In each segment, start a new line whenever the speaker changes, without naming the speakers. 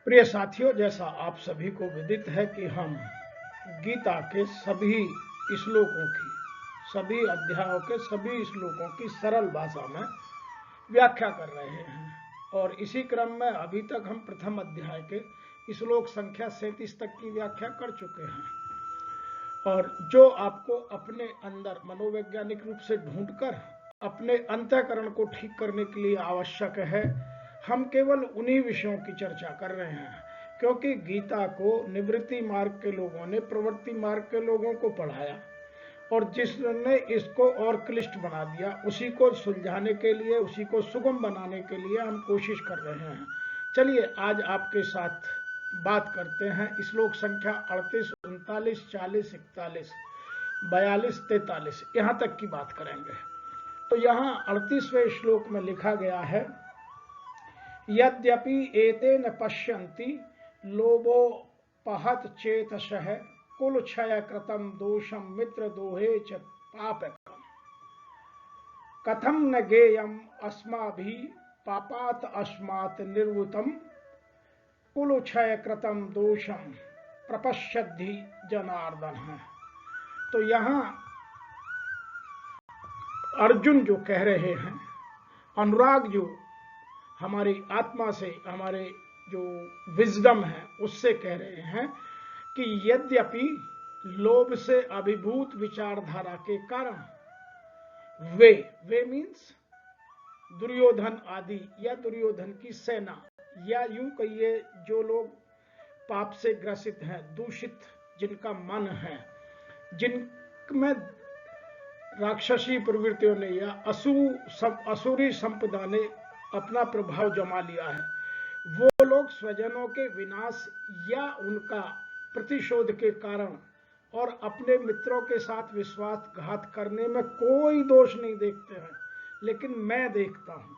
प्रिय साथियों, जैसा आप सभी को विदित है कि हम गीता के सभी श्लोकों की, सभी अध्यायों के सभी श्लोकों की सरल भाषा में व्याख्या कर रहे हैं और इसी क्रम में अभी तक हम प्रथम अध्याय के श्लोक संख्या 37 तक की व्याख्या कर चुके हैं। और जो आपको अपने अंदर मनोवैज्ञानिक रूप से ढूंढकर अपने अंतःकरण को ठीक करने के लिए आवश्यक है, हम केवल उन्हीं विषयों की चर्चा कर रहे हैं, क्योंकि गीता को निवृत्ति मार्ग के लोगों ने प्रवृत्ति मार्ग के लोगों को पढ़ाया और जिसने इसको और क्लिष्ट बना दिया, उसी को सुलझाने के लिए, उसी को सुगम बनाने के लिए हम कोशिश कर रहे हैं। चलिए आज आपके साथ बात करते हैं श्लोक संख्या 38, 39, 40, 41, 42, 43 यहां तक की बात करेंगे। तो यहां 38वें श्लोक में लिखा गया है, यद्यपि एतेन पश्यन्ति लोभोपहत चेतसः कुल क्षय कृतम दोषम मित्र दोहे च पापकम कथम न गेयम अस्माभि पापात अस्मात् निर्वृतम कुल क्षय कृतम दोषम प्रपश्यद्धि जनार्दन है। तो यहाँ अर्जुन जो कह रहे हैं, अनुराग जो हमारी आत्मा से, हमारे जो विजडम है उससे कह रहे हैं कि यद्यपि लोभ से अभिभूत विचारधारा के कारण वे मीन्स दुर्योधन आदि या दुर्योधन की सेना, या यूं कहिए जो लोग पाप से ग्रसित हैं, दूषित जिनका मन है, जिनमें राक्षसी प्रवृत्तियों ने या असुरी संपदा ने अपना प्रभाव जमा लिया है, वो लोग स्वजनों के विनाश या उनका प्रतिशोध के कारण और अपने मित्रों के साथ विश्वासघात करने में कोई दोष नहीं देखते हैं, लेकिन मैं देखता हूं।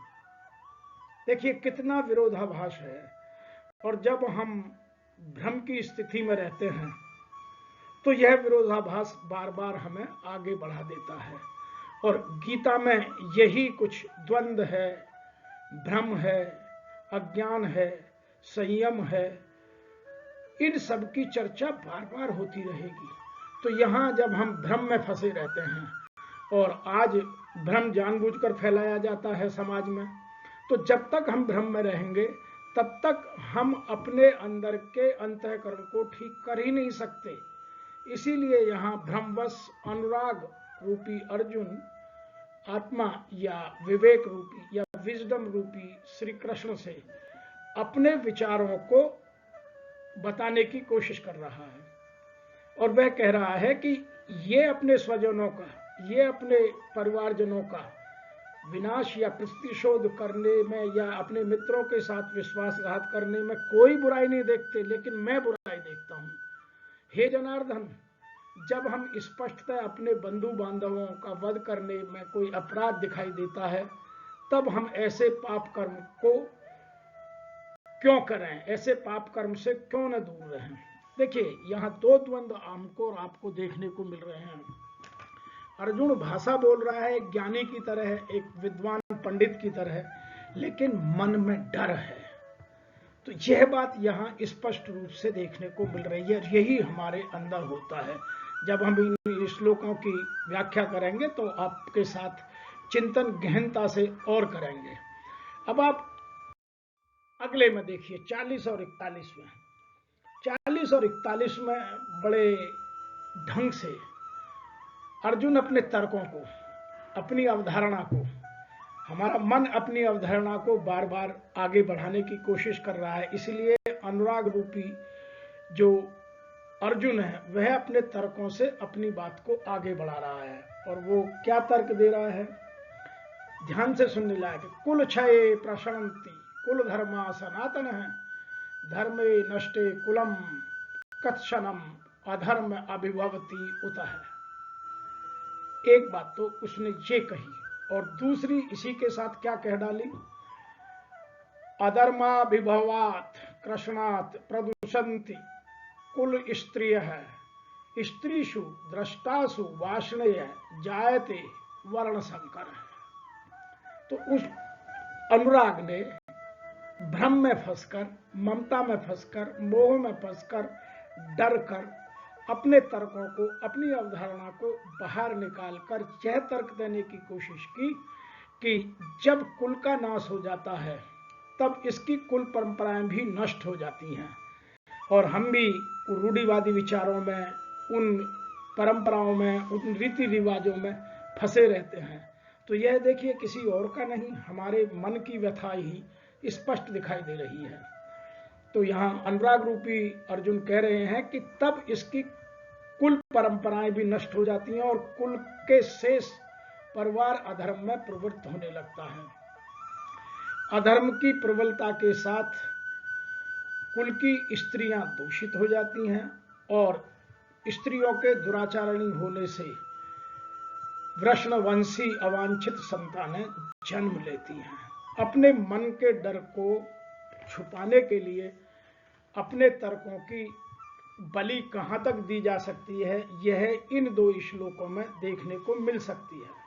देखिए कितना विरोधाभास है। और जब हम भ्रम की स्थिति में रहते हैं तो यह विरोधाभास बार बार हमें आगे बढ़ा देता है। और गीता में यही कुछ द्वंद्व है, भ्रम है, अज्ञान है, संयम है, इन सब की चर्चा बार बार होती रहेगी। तो यहां जब हम भ्रम में फंसे रहते हैं और आज भ्रम जानबूझकर फैलाया जाता है समाज में, तो जब तक हम भ्रम में रहेंगे तब तक हम अपने अंदर के अंतःकरण को ठीक कर ही नहीं सकते। इसीलिए यहां भ्रमवश अनुराग रूपी अर्जुन आत्मा या विवेक रूपी या विजडम रूपी श्री कृष्ण से अपने विचारों को बताने की कोशिश कर रहा है। और वह कह रहा है कि ये अपने स्वजनों का, ये अपने परिवारजनों का विनाश या प्रतिशोध करने में या अपने मित्रों के साथ विश्वासघात करने में कोई बुराई नहीं देखते, लेकिन मैं बुराई देखता हूं। हे जनार्दन, जब हम स्पष्टतः अपने बंधु बांधवों का वध करने में कोई अपराध दिखाई देता है, तब हम ऐसे पाप कर्म को क्यों करें, ऐसे पाप कर्म से क्यों न दूर रहें। देखिए यहां दो द्वंद्व हमको और आपको देखने को मिल रहे हैं। अर्जुन भाषा बोल रहा है एक ज्ञानी की तरह, एक विद्वान पंडित की तरह, लेकिन मन में डर है। तो यह बात यहाँ स्पष्ट रूप से देखने को मिल रही है। यही हमारे अंदर होता है। जब हम इन श्लोकों की व्याख्या करेंगे तो आपके साथ चिंतन गहनता से और करेंगे। अब आप अगले में देखिए 40 और 41 में। 40 और 41 में बड़े ढंग से अर्जुन अपने तर्कों को, अपनी अवधारणा को, हमारा मन अपनी अवधारणा को बार बार आगे बढ़ाने की कोशिश कर रहा है। इसलिए अनुराग रूपी जो अर्जुन है वह अपने तर्कों से अपनी बात को आगे बढ़ा रहा है। और वो क्या तर्क दे रहा है, ध्यान से सुनने लायक। कुल क्षये प्रशंति कुल धर्मा सनातन है, धर्मे नष्टे कुलम कत्क्षणम अधर्म अभिभवती उत है। एक बात तो उसने ये कही और दूसरी इसी के साथ क्या कह डाली, अधर्माभिभवात कृष्णात प्रदूषंति कुल स्त्रिय है, स्त्रीषु दृष्टासु वासनेय जायते वर्ण संकर है। तो उस अनुराग ने भ्रम में फंसकर, ममता में फंसकर, मोह में फंसकर, डर कर अपने तर्कों को, अपनी अवधारणा को बाहर निकालकर यह तर्क देने की कोशिश की कि जब कुल का नाश हो जाता है तब इसकी कुल परंपराएं भी नष्ट हो जाती हैं, और हम भी रूढ़िवादी विचारों में, उन परंपराओं में, उन रीति रिवाजों में फंसे रहते हैं। तो यह देखिए किसी और का नहीं, हमारे मन की व्यथा ही स्पष्ट दिखाई दे रही है। तो यहाँ अनुराग रूपी अर्जुन कह रहे हैं कि तब इसकी कुल परंपराएं भी नष्ट हो जाती हैं और कुल के शेष परिवार अधर्म में प्रवृत्त होने लगता है। अधर्म की प्रबलता के साथ कुल की स्त्रियां दूषित हो जाती हैं और स्त्रियों के दुराचारणी होने से वृषणवंशी अवांछित संतानें जन्म लेती हैं। अपने मन के डर को छुपाने के लिए अपने तर्कों की बलि कहां तक दी जा सकती है, यह इन 2 श्लोकों में देखने को मिल सकती है।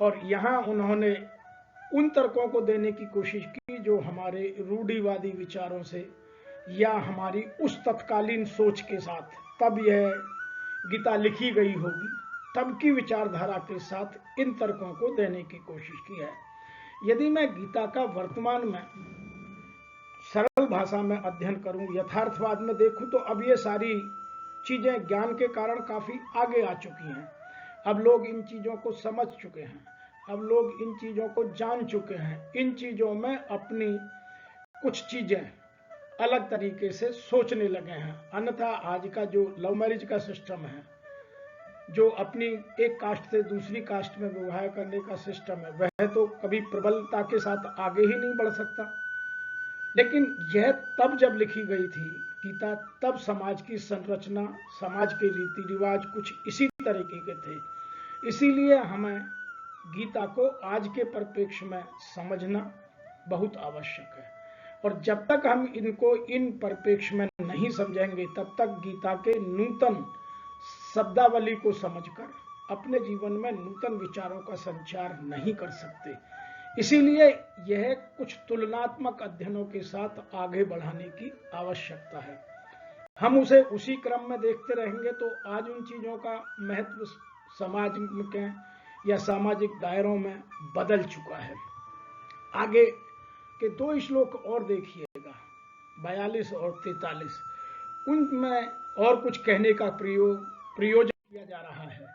और यहां उन्होंने उन तर्कों को देने की कोशिश की जो हमारे रूढ़िवादी विचारों से या हमारी उस तत्कालीन सोच के साथ, तब यह गीता लिखी गई होगी, तब की विचारधारा के साथ इन तर्कों को देने की कोशिश की है। यदि मैं गीता का वर्तमान में सरल भाषा में अध्ययन करूं, यथार्थवाद में देखूं, तो अब ये सारी चीजें ज्ञान के कारण काफी आगे आ चुकी हैं। अब लोग इन चीजों को समझ चुके हैं, अब लोग इन चीजों को जान चुके हैं, इन चीजों में अपनी कुछ चीजें अलग तरीके से सोचने लगे हैं। अन्यथा आज का जो लव मैरिज का सिस्टम है, जो अपनी एक कास्ट से दूसरी कास्ट में विवाह करने का सिस्टम है, वह तो कभी प्रबलता के साथ आगे ही नहीं बढ़ सकता। लेकिन यह तब जब लिखी गई थी गीता, तब समाज की संरचना, समाज के रीति रिवाज कुछ इसी तरीके के थे। इसीलिए हमें गीता को आज के परिप्रेक्ष्य में समझना बहुत आवश्यक है। और जब तक हम इनको इन परिप्रेक्ष्य में नहीं समझेंगे, तब तक गीता के नूतन शब्दावली को समझकर अपने जीवन में नूतन विचारों का संचार नहीं कर सकते। इसीलिए यह कुछ तुलनात्मक अध्ययनों के साथ आगे बढ़ाने की आवश्यकता है। हम उसे उसी क्रम में देखते रहेंगे तो आज उन चीजों का महत्व समाज के या सामाजिक दायरों में बदल चुका है। आगे के 2 श्लोक और देखिएगा, 42 और 43, उनमें और कुछ कहने का प्रयोजन किया जा रहा है।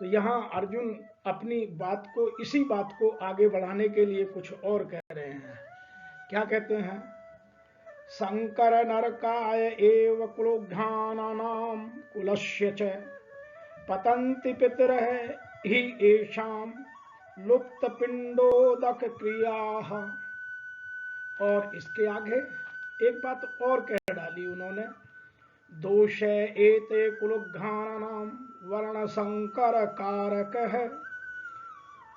तो यहाँ अर्जुन अपनी बात को, इसी बात को आगे बढ़ाने के लिए कुछ और कह रहे हैं। क्या कहते हैं? शंकर नरकाय एव कुलोघ्नानाम कुलस्य च पतन्ति पितरः हि येषां लुप्त पिंडोदक क्रियाः। और इसके आगे एक बात और कह डाली उन्होंने, दोष एते कुलघ्नानाम वर्ण संकर कारकः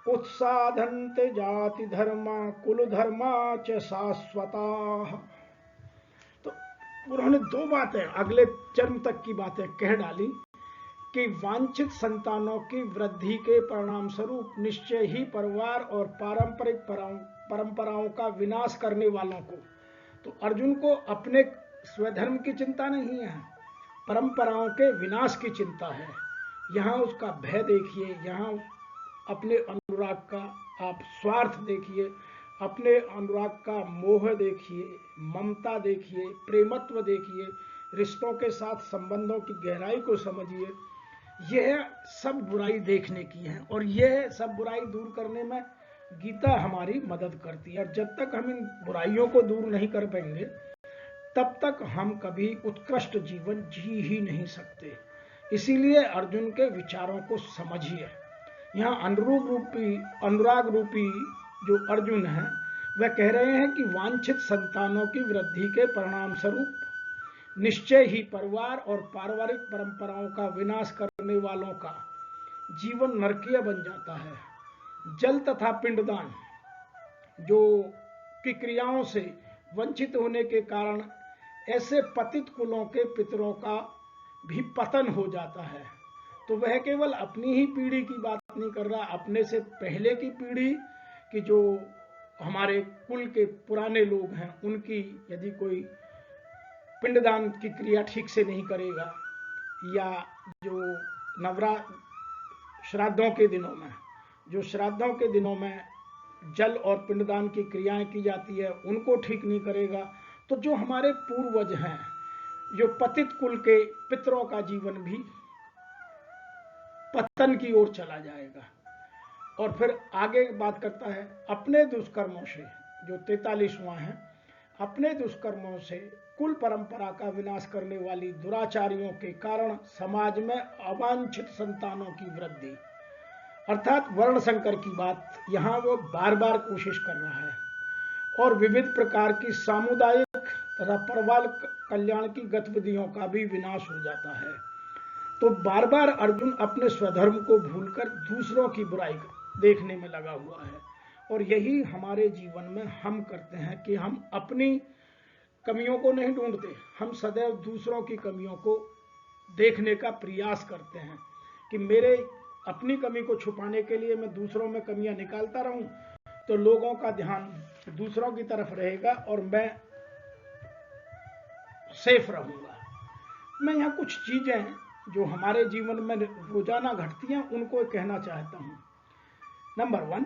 उत्साधन्ते जाति धर्मा कुल धर्मा च शाश्वताः। तो उन्होंने 2 बातें अगले जन्म तक की बातें कह डाली कि वांछित संतानों की वृद्धि के परिणाम स्वरूप निश्चय ही परिवार और पारंपरिक परंपराओं का विनाश करने वालों को, तो अर्जुन को अपने स्वधर्म की चिंता नहीं है, परंपराओं के विनाश की चिंता है। यहाँ उसका भय देखिए, यहाँ अपने अनुराग का आप स्वार्थ देखिए, अपने अनुराग का मोह देखिए, ममता देखिए, प्रेमत्व देखिए, रिश्तों के साथ संबंधों की गहराई को समझिए। यह सब बुराई देखने की है और यह सब बुराई दूर करने में गीता हमारी मदद करती है। और जब तक हम इन बुराइयों को दूर नहीं कर पाएंगे, तब तक हम कभी उत्कृष्ट जीवन जी ही नहीं सकते। इसीलिए अर्जुन के विचारों को समझिए। यहाँ अनुराग रूपी जो अर्जुन है, वह कह रहे हैं कि वांछित संतानों की वृद्धि के परिणाम स्वरूप निश्चय ही परिवार और पारिवारिक परंपराओं का विनाश करने वालों का जीवन नरकीय बन जाता है। जल तथा पिंडदान जो की क्रियाओं से वंचित होने के कारण ऐसे पतित कुलों के पितरों का भी पतन हो जाता है। तो वह केवल अपनी ही पीढ़ी की बात नहीं कर रहा, अपने से पहले की पीढ़ी की जो हमारे कुल के पुराने लोग हैं, उनकी यदि कोई पिंडदान की क्रिया ठीक से नहीं करेगा, या जो श्राद्धों के दिनों में, जो श्राद्धों के दिनों में जल और पिंडदान की क्रियाएं की जाती है, उनको ठीक नहीं करेगा, तो जो हमारे पूर्वज हैं, जो पतित कुल के पितरों का जीवन भी पतन की ओर चला जाएगा। और फिर आगे बात करता है, अपने दुष्कर्मों से, जो 43वां है, अपने दुष्कर्मों से कुल परंपरा का विनाश करने वाली दुराचारियों के कारण समाज में अवांछित संतानों की वृद्धि, अर्थात वर्ण संकर की बात यहां वो बार बार कोशिश कर रहा है, और विविध प्रकार की सामुदायिक तथा परिवार कल्याण की गतिविधियों का भी विनाश हो जाता है। तो बार बार अर्जुन अपने स्वधर्म को भूलकर दूसरों की बुराई देखने में लगा हुआ है, और यही हमारे जीवन में हम करते हैं कि हम अपनी कमियों को नहीं ढूंढते, हम सदैव दूसरों की कमियों को देखने का प्रयास करते हैं कि मेरे अपनी कमी को छुपाने के लिए मैं दूसरों में कमियां निकालता रहूं, तो लोगों का ध्यान दूसरों की तरफ रहेगा और मैं सेफ रहूंगा। मैं यहाँ कुछ चीजें जो हमारे जीवन में रोजाना घटती हैं उनको कहना चाहता हूं। नंबर 1,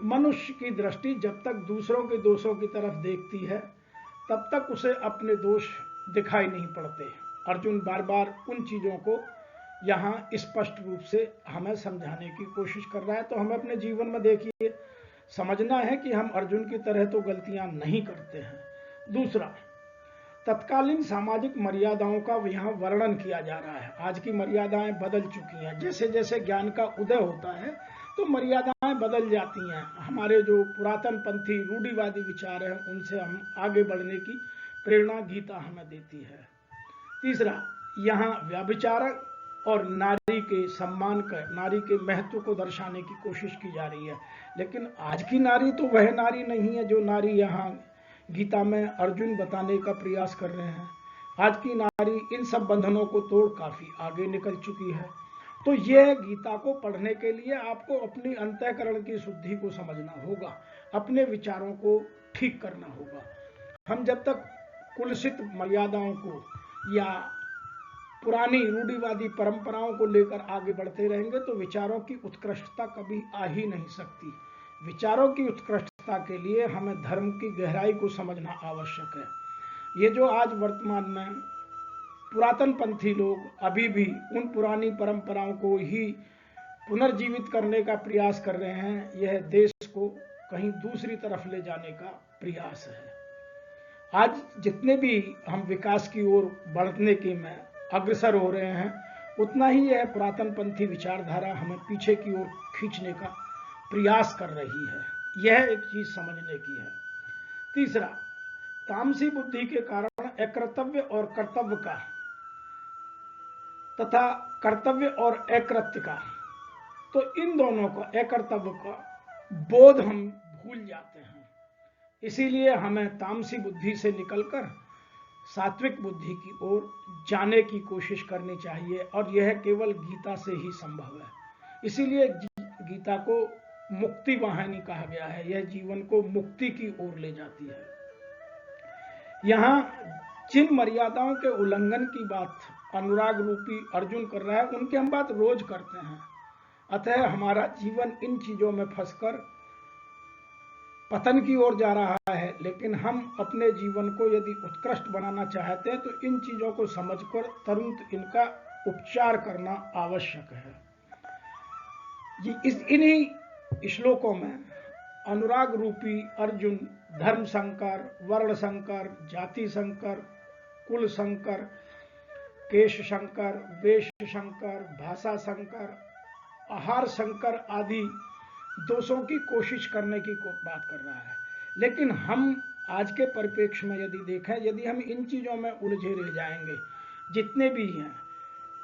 मनुष्य की दृष्टि जब तक दूसरों के दोषों की तरफ देखती है तब तक उसे अपने दोष दिखाई नहीं पड़ते। अर्जुन बार बार उन चीजों को यहाँ स्पष्ट रूप से हमें समझाने की कोशिश कर रहा है। तो हमें अपने जीवन में देखिए समझना है कि हम अर्जुन की तरह तो गलतियां नहीं करते हैं। दूसरा, तत्कालीन सामाजिक मर्यादाओं का यहाँ वर्णन किया जा रहा है। आज की मर्यादाएं बदल चुकी हैं, जैसे जैसे ज्ञान का उदय होता है तो मर्यादाएं बदल जाती हैं। हमारे जो पुरातन पंथी रूढ़िवादी विचार हैं उनसे हम आगे बढ़ने की प्रेरणा गीता हमें देती है। तीसरा, यहाँ व्यभिचारक और नारी के सम्मान का, नारी के महत्व को दर्शाने की कोशिश की जा रही है, लेकिन आज की नारी तो वह नारी नहीं है जो नारी यहाँ गीता में अर्जुन बताने का प्रयास कर रहे हैं। आज की नारी इन सब बंधनों को तोड़ काफी आगे निकल चुकी है। तो यह गीता को पढ़ने के लिए आपको अपनी अंतःकरण की शुद्धि को समझना होगा, अपने विचारों को ठीक करना होगा। हम जब तक कुलसित मर्यादाओं को या पुरानी रूढ़िवादी परंपराओं को लेकर आगे बढ़ते रहेंगे तो विचारों की उत्कृष्टता कभी आ ही नहीं सकती। विचारों की उत्कृष्टता के लिए हमें धर्म की गहराई को समझना आवश्यक है। ये जो आज वर्तमान में पुरातन पंथी लोग अभी भी उन पुरानी परंपराओं को ही पुनर्जीवित करने का प्रयास कर रहे हैं, यह देश को कहीं दूसरी तरफ ले जाने का प्रयास है। आज जितने भी हम विकास की ओर बढ़ने के में अग्रसर हो रहे हैं, उतना ही यह पुरातन पंथी विचारधारा हमें पीछे की ओर खींचने का प्रयास कर रही है। यह एक चीज समझने की है। तीसरा, तामसी बुद्धि के कारण अकर्तव्य और कर्तव्य का तथा कर्तव्य और अकृत्य का, तो इन दोनों का, अकर्तव्य का बोध हम भूल जाते हैं। इसीलिए हमें तामसी बुद्धि से निकलकर सात्विक बुद्धि की ओर जाने की कोशिश करनी चाहिए, और यह केवल गीता से ही संभव है। इसीलिए गीता को मुक्ति वाहिनी कहा गया है, यह जीवन को मुक्ति की ओर ले जाती है। यहां जिन मर्यादाओं के उल्लंघन की बात अनुराग रूपी अर्जुन कर रहा है, उनकी हम बात रोज करते हैं। अतः हमारा जीवन इन चीजों में फंसकर पतन की ओर जा रहा है, लेकिन हम अपने जीवन को यदि उत्कृष्ट बनाना चाहते हैं तो इन चीजों को समझकर तुरंत इनका उपचार करना आवश्यक है। इन्हीं श्लोकों में अनुराग रूपी अर्जुन धर्म संकर, वर्ण संकर, जाति संकर, कुल संकर, केश संकर, वेश संकर, भाषा संकर, आहार संकर आदि दोषों की कोशिश करने की बात कर रहा है। लेकिन हम आज के परिप्रेक्ष्य में यदि देखें, यदि हम इन चीजों में उलझे रह जाएंगे जितने भी हैं,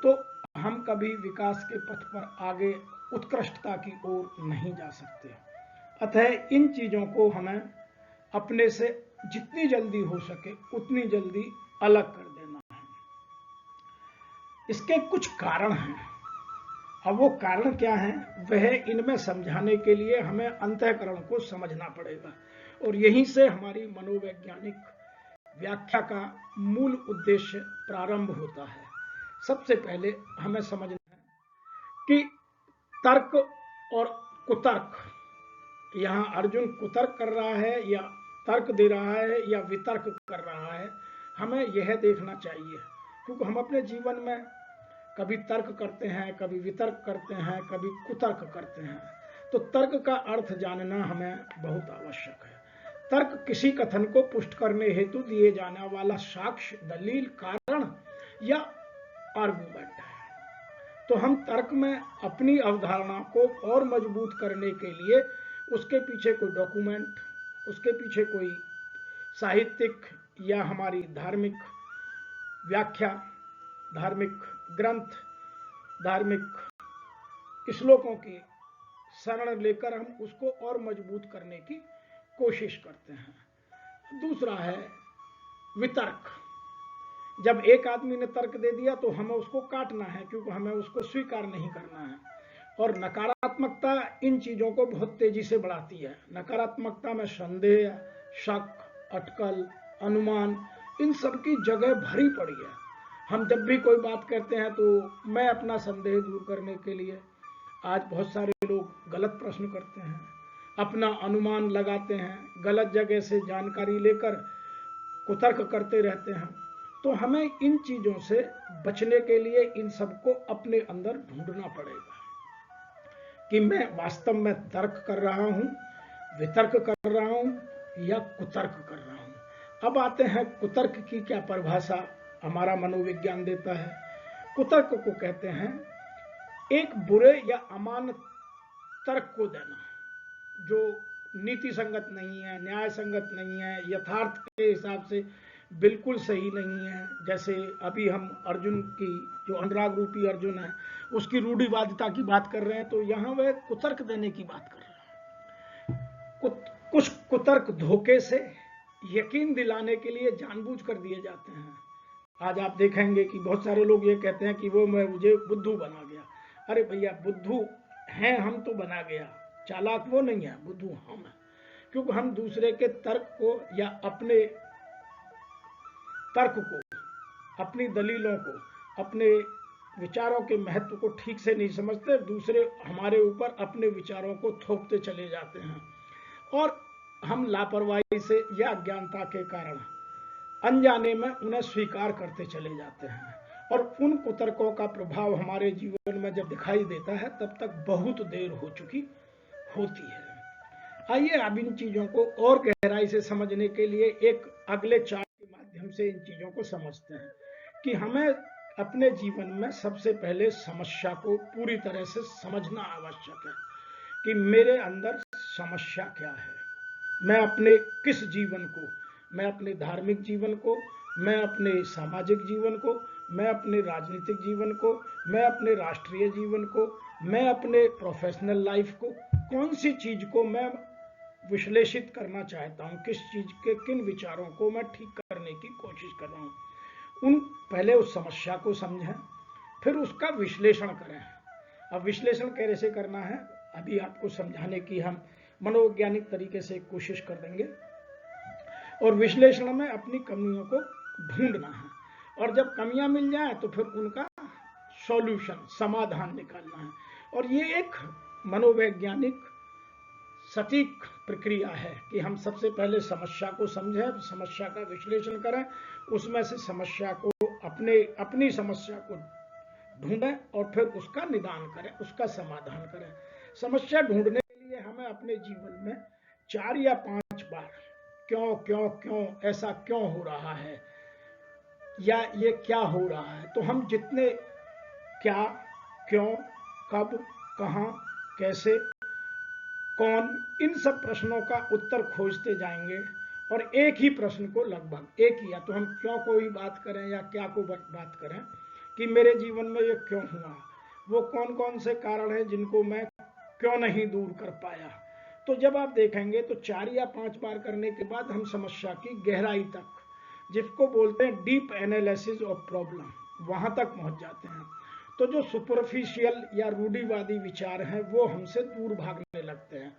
तो हम कभी विकास के पथ पर आगे उत्कृष्टता की ओर नहीं जा सकते। अतः इन चीजों को हमें अपने से जितनी जल्दी हो सके उतनी जल्दी अलग कर देना है। इसके कुछ कारण हैं। अब वो कारण क्या है, वह इनमें समझाने के लिए हमें अंतःकरण को समझना पड़ेगा, और यहीं से हमारी मनोवैज्ञानिक व्याख्या का मूल उद्देश्य प्रारंभ होता है। सबसे पहले हमें समझना है कि तर्क और कुतर्क, यहां अर्जुन कुतर्क कर रहा है या तर्क दे रहा है या वितर्क कर रहा है, हमें यह देखना चाहिए, क्योंकि हम अपने जीवन में कभी तर्क करते हैं, कभी वितर्क करते हैं, कभी कुतर्क करते हैं। तो तर्क का अर्थ जानना हमें बहुत आवश्यक है। तर्क किसी कथन को पुष्ट करने हेतु दिए जाने वाला साक्ष्य, दलील, कारण या आर्गुमेंट है। तो हम तर्क में अपनी अवधारणा को और मजबूत करने के लिए उसके पीछे कोई डॉक्यूमेंट, उसके पीछे कोई साहित्यिक या हमारी धार्मिक व्याख्या, धार्मिक ग्रंथ, धार्मिक श्लोकों की शरण लेकर हम उसको और मजबूत करने की कोशिश करते हैं। दूसरा है वितर्क। जब एक आदमी ने तर्क दे दिया तो हमें उसको काटना है, क्योंकि हमें उसको स्वीकार नहीं करना है। और नकारात्मकता इन चीजों को बहुत तेजी से बढ़ाती है। नकारात्मकता में संदेह, शक, अटकल, अनुमान, इन सब की जगह भरी पड़ी है। हम जब भी कोई बात करते हैं तो मैं अपना संदेह दूर करने के लिए, आज बहुत सारे लोग गलत प्रश्न करते हैं, अपना अनुमान लगाते हैं, गलत जगह से जानकारी लेकर कुतर्क करते रहते हैं। तो हमें इन चीजों से बचने के लिए इन सबको अपने अंदर ढूंढना पड़ेगा कि मैं वास्तव में तर्क कर रहा हूं, वितर्क कर रहा हूं या कुतर्क कर रहा हूं। अब आते हैं कुतर्क की क्या परिभाषा हमारा मनोविज्ञान देता है। कुतर्क को कहते हैं एक बुरे या अमान्य तर्क को देना, जो नीति संगत नहीं है, न्याय संगत नहीं है, यथार्थ के हिसाब से बिल्कुल सही नहीं है। जैसे अभी हम अर्जुन की, जो अनुराग रूपी अर्जुन है, उसकी रूढ़िवादिता की बात कर रहे हैं, तो यहां वह कुतर्क देने की बात कर रहे हैं। कुछ कुतर्क धोखे से यकीन दिलाने के लिए जानबूझकर दिए जाते हैं। आज आप देखेंगे कि बहुत सारे लोग ये कहते हैं कि वो मुझे बुद्धू बना गया। अरे भैया, बुद्धू हैं हम तो बना गया, चालाक वो नहीं है, बुद्धू हम है। क्योंकि हम दूसरे के तर्क को या अपने तर्क को, अपनी दलीलों को, अपने विचारों के महत्व को ठीक से नहीं समझते, दूसरे हमारे ऊपर अपने विचारों को थोपते चले जाते हैं, और हम लापरवाही से या अज्ञानता के कारण अनजाने में उन्हें स्वीकार करते चले जाते हैं। और उन कुतर्कों का प्रभाव हमारे जीवन में जब दिखाई देता है तब तक बहुत देर हो चुकी होती है। आइए अब इन चीजों को और गहराई से समझने के लिए एक अगले चार्ट के माध्यम से इन चीजों को समझते हैं कि हमें अपने जीवन में सबसे पहले समस्या को पूरी तरह से समझना आवश्यक है कि मेरे अंदर समस्या क्या है। मैं अपने किस जीवन को, मैं अपने धार्मिक जीवन को, मैं अपने सामाजिक जीवन को, मैं अपने राजनीतिक जीवन को, मैं अपने राष्ट्रीय जीवन को, मैं अपने प्रोफेशनल लाइफ को, कौन सी चीज को मैं विश्लेषित करना चाहता हूं, किस चीज के किन विचारों को मैं ठीक करने की कोशिश कर रहा हूं। पहले उस समस्या को समझें, फिर उसका विश्लेषण करें। अब विश्लेषण कैसे करना है अभी आपको समझाने की हम मनोवैज्ञानिक तरीके से कोशिश कर देंगे। और विश्लेषण में अपनी कमियों को ढूंढना है, और जब कमियां मिल जाए तो फिर उनका सॉल्यूशन, समाधान निकालना है। और ये एक मनोवैज्ञानिक सटीक प्रक्रिया है कि हम सबसे पहले समस्या को समझें, समस्या का विश्लेषण करें, उसमें से समस्या को अपनी समस्या को ढूंढें और फिर उसका निदान करें, उसका समाधान करें। समस्या ढूंढने के लिए हमें अपने जीवन में 4 या 5 बार क्यों क्यों क्यों, ऐसा क्यों हो रहा है, या ये क्या हो रहा है, तो हम जितने क्या, क्यों, कब, कहां, कैसे, कौन, इन सब प्रश्नों का उत्तर खोजते जाएंगे। और एक ही प्रश्न को लगभग एक ही, या तो हम क्यों को ही बात करें या क्या को बात करें कि मेरे जीवन में ये क्यों हुआ, वो कौन कौन से कारण हैं जिनको मैं क्यों नहीं दूर कर पाया। तो जब आप देखेंगे तो 4 या 5 बार करने के बाद हम समस्या की गहराई तक, जिसको बोलते हैं डीप एनालिसिस ऑफ प्रॉब्लम, वहां तक पहुंच जाते हैं। तो जो सुपरफिशियल या रूढ़िवादी विचार हैं वो हमसे दूर भागने लगते हैं।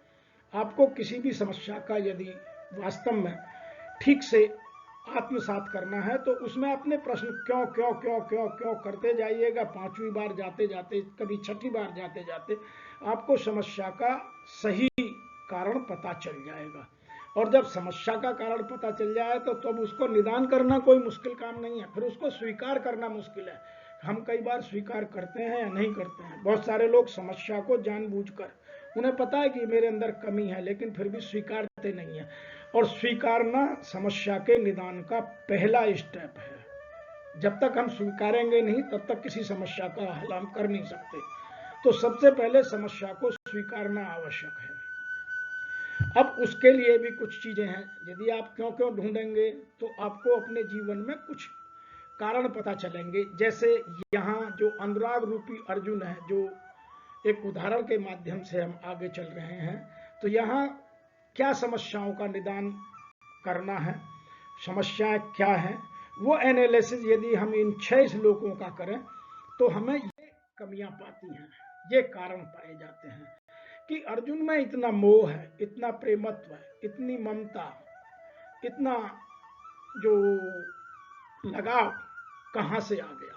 आपको किसी भी समस्या का यदि वास्तव में ठीक से आत्मसात करना है तो उसमें अपने प्रश्न क्यों क्यों क्यों क्यों क्यों करते जाइएगा। 5वीं बार जाते जाते, कभी 6ठी बार जाते जाते आपको समस्या का सही कारण पता चल जाएगा। और जब समस्या का कारण पता चल जाए तो तब उसको निदान करना कोई मुश्किल काम नहीं है, फिर उसको स्वीकार करना मुश्किल है। हम कई बार स्वीकार करते हैं या नहीं करते हैं। बहुत सारे लोग समस्या को जानबूझकर, उन्हें पता है कि मेरे अंदर कमी है, लेकिन फिर भी स्वीकारते नहीं है। और स्वीकारना समस्या के निदान का पहला स्टेप है। जब तक हम स्वीकारेंगे नहीं तब तक किसी समस्या का हल हम कर नहीं सकते। तो सबसे पहले समस्या को स्वीकारना आवश्यक है। अब उसके लिए भी कुछ चीजें हैं। यदि आप क्यों क्यों ढूंढेंगे तो आपको अपने जीवन में कुछ कारण पता चलेंगे। जैसे यहाँ जो अनुराग रूपी अर्जुन है, जो एक उदाहरण के माध्यम से हम आगे चल रहे हैं, तो यहाँ क्या समस्याओं का निदान करना है, समस्याएं क्या हैं, वो एनालिसिस यदि हम इन 6 श्लोकों का करें तो हमें ये कमियां पाती हैं, ये कारण पाए जाते हैं कि अर्जुन में इतना मोह है, इतना प्रेमत्व है, इतनी ममता, इतना जो लगाव कहां से आ गया।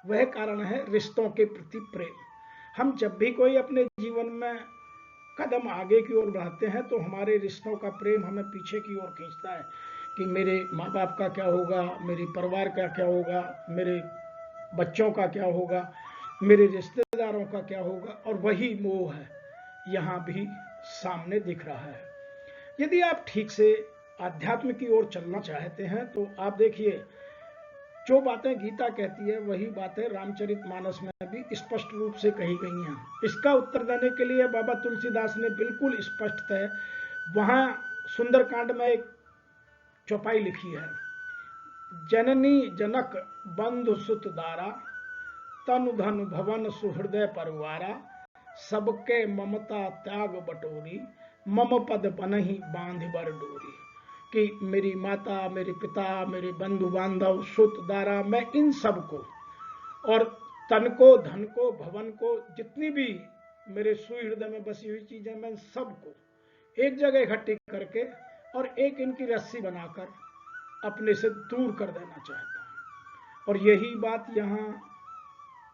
वह कारण है रिश्तों के प्रति प्रेम। हम जब भी कोई अपने जीवन में कदम आगे की ओर बढ़ाते हैं तो हमारे रिश्तों का प्रेम हमें पीछे की ओर खींचता है कि मेरे माँ बाप का क्या होगा, मेरे परिवार का क्या होगा, मेरे बच्चों का क्या होगा, मेरे रिश्तेदारों का क्या होगा। और वही मोह है यहाँ भी सामने दिख रहा है। यदि आप ठीक से आध्यात्म की ओर चलना चाहते हैं तो आप देखिए, जो बातें गीता कहती है वही बातें रामचरितमानस में भी स्पष्ट रूप से कही गई हैं। इसका उत्तर देने के लिए बाबा तुलसीदास ने बिल्कुल स्पष्ट है, वहां सुंदरकांड में एक चौपाई लिखी है, जननी जनक बंधु सुत दारा, तनु धन भवन सुहृदय परिवारा, सबके ममता त्याग बटोरी, मम पद पनहि बांध बर डोरी। कि मेरी माता, मेरे पिता, मेरे बंधु बांधव, सुत दारा, मैं इन सब को और तन को, धन को, भवन को, जितनी भी मेरे सुहृदय में बसी हुई चीजें, मैं सबको एक जगह इकट्ठी करके और एक इनकी रस्सी बनाकर अपने से दूर कर देना चाहता हूं। और यही बात यहां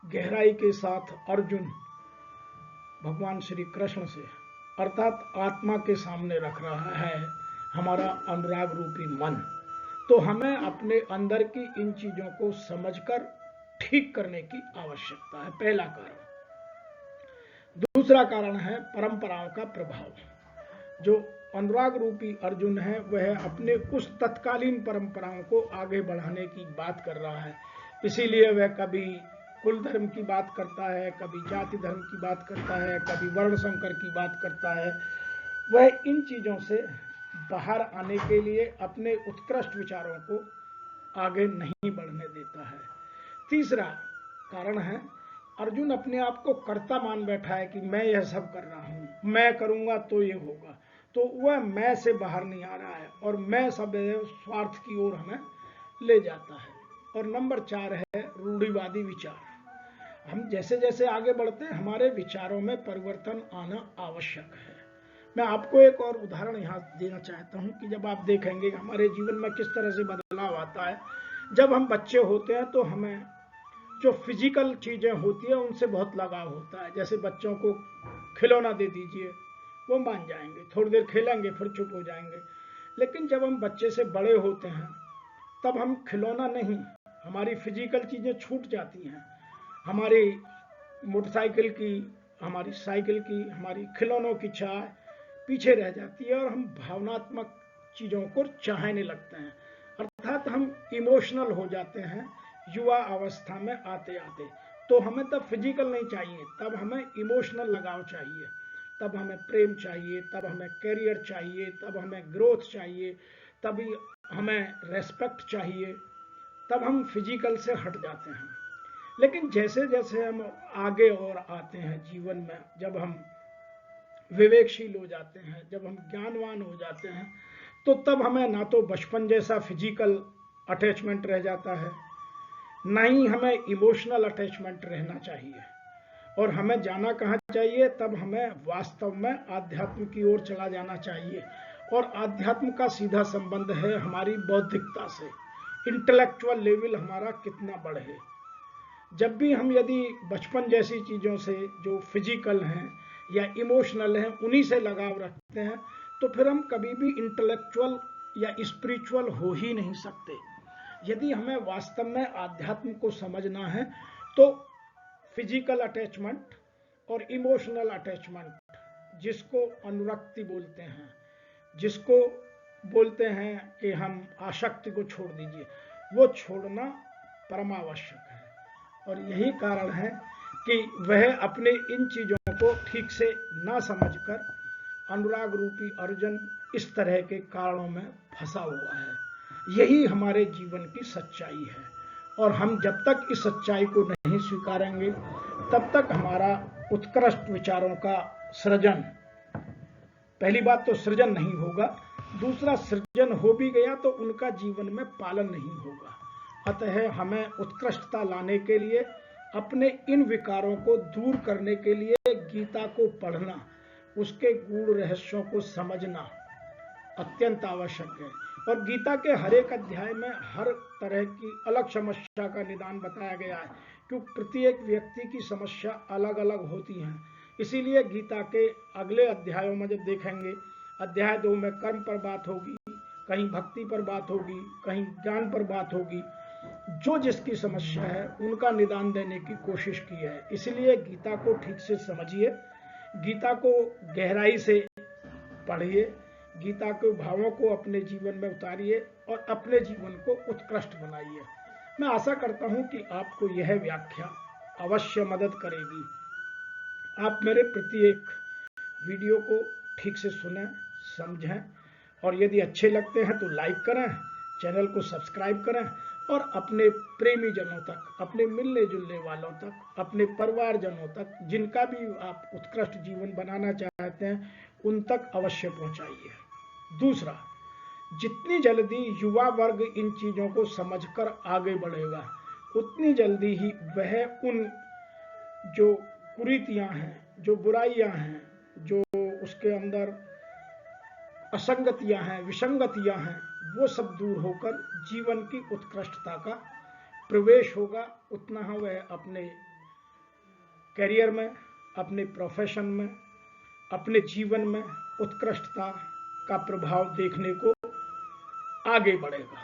गहराई के साथ अर्जुन भगवान श्री कृष्ण से अर्थात आत्मा के सामने रख रहा है, हमारा अनुराग रूपी मन। तो हमें अपने अंदर की इन चीजों को समझकर ठीक करने की आवश्यकता है, पहला कारण। दूसरा कारण है परंपराओं का प्रभाव। जो अनुराग रूपी अर्जुन है वह अपने उस तत्कालीन परंपराओं को आगे बढ़ाने की बात कर रहा है। इसीलिए वह कभी कुल धर्म की बात करता है, कभी जाति धर्म की बात करता है, कभी वर्ण संकर की बात करता है। वह इन चीजों से बाहर आने के लिए अपने उत्कृष्ट विचारों को आगे नहीं बढ़ने देता है। तीसरा कारण है, अर्जुन अपने आप को कर्ता मान बैठा है कि मैं यह सब कर रहा हूं, मैं करूंगा तो ये होगा। तो वह मैं से बाहर नहीं आ रहा है और मैं सब स्वार्थ की ओर हमें ले जाता है। और नंबर 4 है रूढ़िवादी विचार। हम जैसे जैसे आगे बढ़ते हैं हमारे विचारों में परिवर्तन आना आवश्यक है। मैं आपको एक और उदाहरण यहाँ देना चाहता हूँ कि जब आप देखेंगे हमारे जीवन में किस तरह से बदलाव आता है। जब हम बच्चे होते हैं तो हमें जो फिजिकल चीजें होती है उनसे बहुत लगाव होता है। जैसे बच्चों को खिलौना दे दीजिए, वो मान जाएंगे, थोड़ी देर खेलेंगे फिर चुप हो जाएंगे। लेकिन जब हम बच्चे से बड़े होते हैं तब हम खिलौना नहीं, हमारी फिजिकल चीजें छूट जाती हैं। हमारी मोटरसाइकिल की, हमारी साइकिल की, हमारी खिलौनों की चाह पीछे रह जाती है और हम भावनात्मक चीजों को चाहने लगते हैं। अर्थात हम इमोशनल हो जाते हैं युवा अवस्था में आते आते। तो हमें तब फिजिकल नहीं चाहिए, तब हमें इमोशनल लगाव चाहिए, तब हमें प्रेम चाहिए, तब हमें कैरियर चाहिए, तब हमें ग्रोथ चाहिए, तभी हमें रेस्पेक्ट चाहिए। तब हम फिजिकल से हट जाते हैं। लेकिन जैसे जैसे हम आगे और आते हैं जीवन में, जब हम विवेकशील हो जाते हैं, जब हम ज्ञानवान हो जाते हैं, तो तब हमें ना तो बचपन जैसा फिजिकल अटैचमेंट रह जाता है, ना ही हमें इमोशनल अटैचमेंट रहना चाहिए। और हमें जाना कहाँ चाहिए, तब हमें वास्तव में आध्यात्म की ओर चला जाना चाहिए। और आध्यात्म का सीधा संबंध है हमारी बौद्धिकता से, इंटेलेक्चुअल लेवल हमारा कितना बढ़े। जब भी हम यदि बचपन जैसी चीज़ों से जो फिजिकल हैं या इमोशनल हैं उन्हीं से लगाव रखते हैं, तो फिर हम कभी भी इंटेलेक्चुअल या स्पिरिचुअल हो ही नहीं सकते। यदि हमें वास्तव में आध्यात्म को समझना है तो फिजिकल अटैचमेंट और इमोशनल अटैचमेंट, जिसको अनुरक्ति बोलते हैं, जिसको बोलते हैं कि हम आसक्ति को छोड़ दीजिए, वो छोड़ना परमावश्यक है। और यही कारण है कि वह अपने इन चीज़ों को ठीक से ना समझकर अनुराग रूपी अर्जुन इस तरह के कारणों में फंसा हुआ है। यही हमारे जीवन की सच्चाई है। और हम जब तक इस सच्चाई को नहीं स्वीकारेंगे तब तक हमारा उत्कृष्ट विचारों का सृजन, पहली बात तो सृजन नहीं होगा, दूसरा सृजन हो भी गया तो उनका जीवन में पालन नहीं होगा। अतः हमें उत्कृष्टता लाने के लिए, अपने इन विकारों को दूर करने के लिए गीता को पढ़ना, उसके गूढ़ रहस्यों को समझना अत्यंत आवश्यक है। और गीता के हर एक अध्याय में हर तरह की अलग समस्या का निदान बताया गया है, क्योंकि प्रत्येक व्यक्ति की समस्या अलग अलग होती है। इसीलिए गीता के अगले अध्यायों में जब देखेंगे, अध्याय 2 में कर्म पर बात होगी, कहीं भक्ति पर बात होगी, कहीं ज्ञान पर बात होगी। जो जिसकी समस्या है उनका निदान देने की कोशिश की है। इसलिए गीता को ठीक से समझिए, गीता को गहराई से पढ़िए, गीता के भावों को अपने जीवन में उतारिए और अपने जीवन को उत्कृष्ट बनाइए। मैं आशा करता हूं कि आपको यह व्याख्या अवश्य मदद करेगी। आप मेरे प्रत्येक वीडियो को ठीक से सुनें, समझें, और यदि अच्छे लगते हैं तो लाइक करें, चैनल को सब्सक्राइब करें और अपने प्रेमी जनों तक, अपने मिलने जुलने वालों तक, अपने परिवारजनों तक, जिनका भी आप उत्कृष्ट जीवन बनाना चाहते हैं उन तक अवश्य पहुंचाइए। दूसरा, जितनी जल्दी युवा वर्ग इन चीज़ों को समझकर आगे बढ़ेगा उतनी जल्दी ही वह उन जो कुरीतियां हैं, जो बुराइयां हैं, जो उसके अंदर असंगतियां हैं, विसंगतियां हैं, वो सब दूर होकर जीवन की उत्कृष्टता का प्रवेश होगा। उतना ही वह अपने करियर में, अपने प्रोफेशन में, अपने जीवन में उत्कृष्टता का प्रभाव देखने को आगे बढ़ेगा।